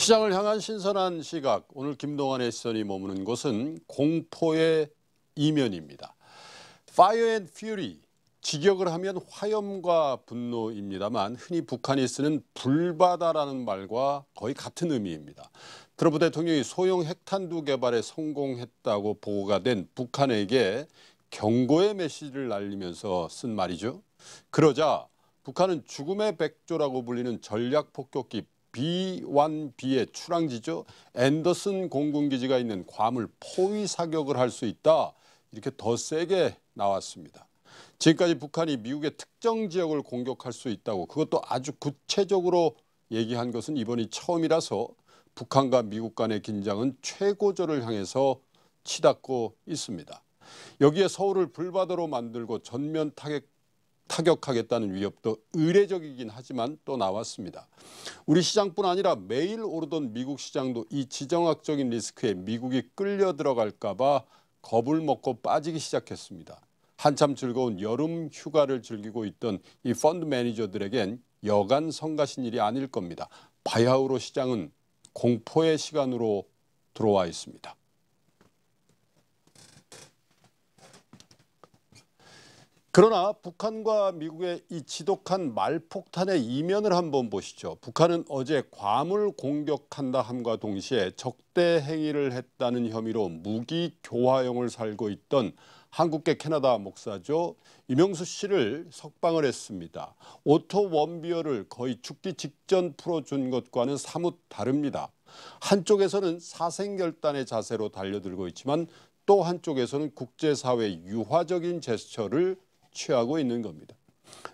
시장을 향한 신선한 시각. 오늘 김동완의 시선이 머무는 곳은 공포의 이면입니다. Fire and Fury, 직역을 하면 화염과 분노입니다만 흔히 북한이 쓰는 불바다라는 말과 거의 같은 의미입니다. 트럼프 대통령이 소형 핵탄두 개발에 성공했다고 보고가 된 북한에게 경고의 메시지를 날리면서 쓴 말이죠. 그러자 북한은 죽음의 백조라고 불리는 전략폭격기 B-1B의 출항지죠. 앤더슨 공군기지가 있는 괌을 포위 사격을 할 수 있다. 이렇게 더 세게 나왔습니다. 지금까지 북한이 미국의 특정 지역을 공격할 수 있다고 그것도 아주 구체적으로 얘기한 것은 이번이 처음이라서 북한과 미국 간의 긴장은 최고조를 향해서 치닫고 있습니다. 여기에 서울을 불바다로 만들고 전면 타격하겠다는 위협도 의례적이긴 하지만 또 나왔습니다. 우리 시장뿐 아니라 매일 오르던 미국 시장도 이 지정학적인 리스크에 미국이 끌려 들어갈까 봐 겁을 먹고 빠지기 시작했습니다. 한참 즐거운 여름 휴가를 즐기고 있던 이 펀드 매니저들에겐 여간 성가신 일이 아닐 겁니다. 바야흐로 시장은 공포의 시간으로 들어와 있습니다. 그러나 북한과 미국의 이 지독한 말폭탄의 이면을 한번 보시죠. 북한은 어제 괌을 공격한다 함과 동시에 적대 행위를 했다는 혐의로 무기 교화용을 살고 있던 한국계 캐나다 목사죠. 이명수 씨를 석방을 했습니다. 오토 원비어를 거의 죽기 직전 풀어준 것과는 사뭇 다릅니다. 한쪽에서는 사생결단의 자세로 달려들고 있지만 또 한쪽에서는 국제사회의 유화적인 제스처를 취하고 있는 겁니다.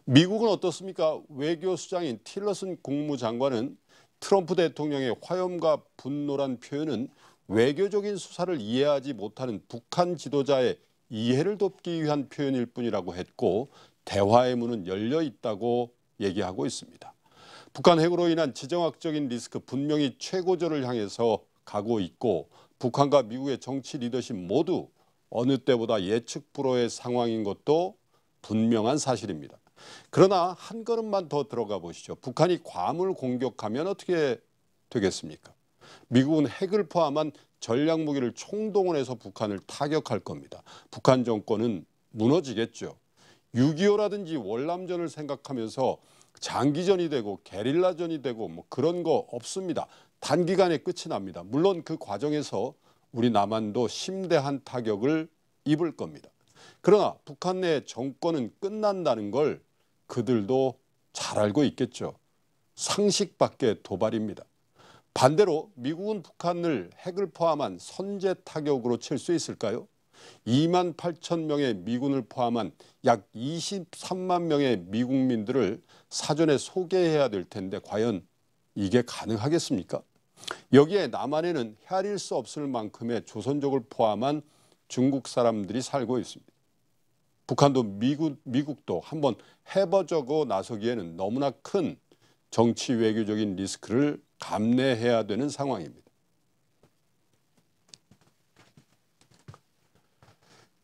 미국은 어떻습니까? 외교수장인 틸러슨 국무장관은 트럼프 대통령의 화염과 분노란 표현은 외교적인 수사를 이해하지 못하는 북한 지도자의 이해를 돕기 위한 표현일 뿐이라고 했고 대화의 문은 열려 있다고 얘기하고 있습니다. 북한 핵으로 인한 지정학적인 리스크 분명히 최고조를 향해서 가고 있고 북한과 미국의 정치 리더십 모두 어느 때보다 예측 불허의 상황인 것도 분명한 사실입니다. 그러나 한 걸음만 더 들어가 보시죠. 북한이 괌을 공격하면 어떻게 되겠습니까? 미국은 핵을 포함한 전략무기를 총동원해서 북한을 타격할 겁니다. 북한 정권은 무너지겠죠. 6.25라든지 월남전을 생각하면서 장기전이 되고 게릴라전이 되고 뭐 그런 거 없습니다. 단기간에 끝이 납니다. 물론 그 과정에서 우리 남한도 심대한 타격을 입을 겁니다. 그러나 북한 내 정권은 끝난다는 걸 그들도 잘 알고 있겠죠. 상식 밖의 도발입니다. 반대로 미국은 북한을 핵을 포함한 선제 타격으로 칠 수 있을까요? 2만 8천 명의 미군을 포함한 약 23만 명의 미국민들을 사전에 소개해야 될 텐데 과연 이게 가능하겠습니까? 여기에 남한에는 헤아릴 수 없을 만큼의 조선족을 포함한 중국 사람들이 살고 있습니다. 북한도 미국도 한번 해보자고 나서기에는 너무나 큰 정치 외교적인 리스크를 감내해야 되는 상황입니다.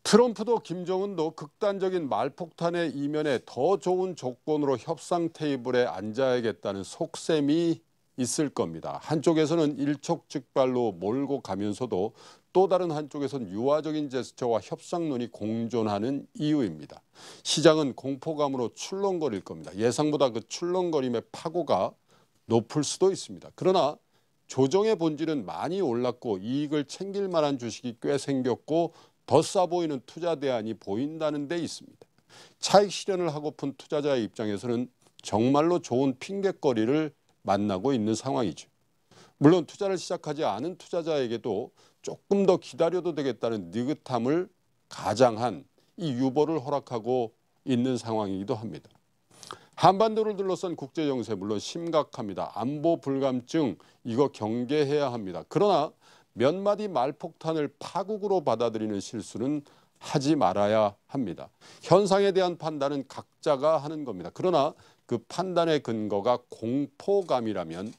트럼프도 김정은도 극단적인 말폭탄의 이면에 더 좋은 조건으로 협상 테이블에 앉아야겠다는 속셈이 있을 겁니다. 한쪽에서는 일촉즉발로 몰고 가면서도 또 다른 한쪽에서는 유화적인 제스처와 협상론이 공존하는 이유입니다. 시장은 공포감으로 출렁거릴 겁니다. 예상보다 그 출렁거림의 파고가 높을 수도 있습니다. 그러나 조정의 본질은 많이 올랐고 이익을 챙길 만한 주식이 꽤 생겼고 더 싸 보이는 투자 대안이 보인다는 데 있습니다. 차익 실현을 하고픈 투자자의 입장에서는 정말로 좋은 핑곗거리를 만나고 있는 상황이죠. 물론 투자를 시작하지 않은 투자자에게도 조금 더 기다려도 되겠다는 느긋함을 가장한 이 유보를 허락하고 있는 상황이기도 합니다. 한반도를 둘러싼 국제정세 물론 심각합니다. 안보 불감증 이거 경계해야 합니다. 그러나 몇 마디 말폭탄을 파국으로 받아들이는 실수는 하지 말아야 합니다. 현상에 대한 판단은 각자가 하는 겁니다. 그러나 그 판단의 근거가 공포감이라면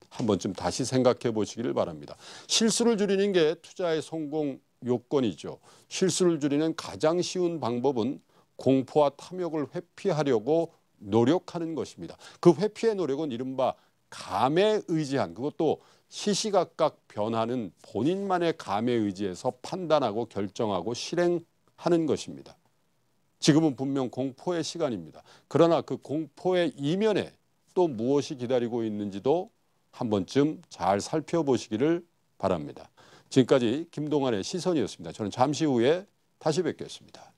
한 번쯤 다시 생각해 보시기를 바랍니다. 실수를 줄이는 게 투자의 성공 요건이죠. 실수를 줄이는 가장 쉬운 방법은 공포와 탐욕을 회피하려고 노력하는 것입니다. 그 회피의 노력은 이른바 감에 의지한, 그것도 시시각각 변하는 본인만의 감에 의지해서 판단하고 결정하고 실행하는 것입니다. 지금은 분명 공포의 시간입니다. 그러나 그 공포의 이면에 또 무엇이 기다리고 있는지도 한 번쯤 잘 살펴보시기를 바랍니다. 지금까지 김동완의 시선이었습니다. 저는 잠시 후에 다시 뵙겠습니다.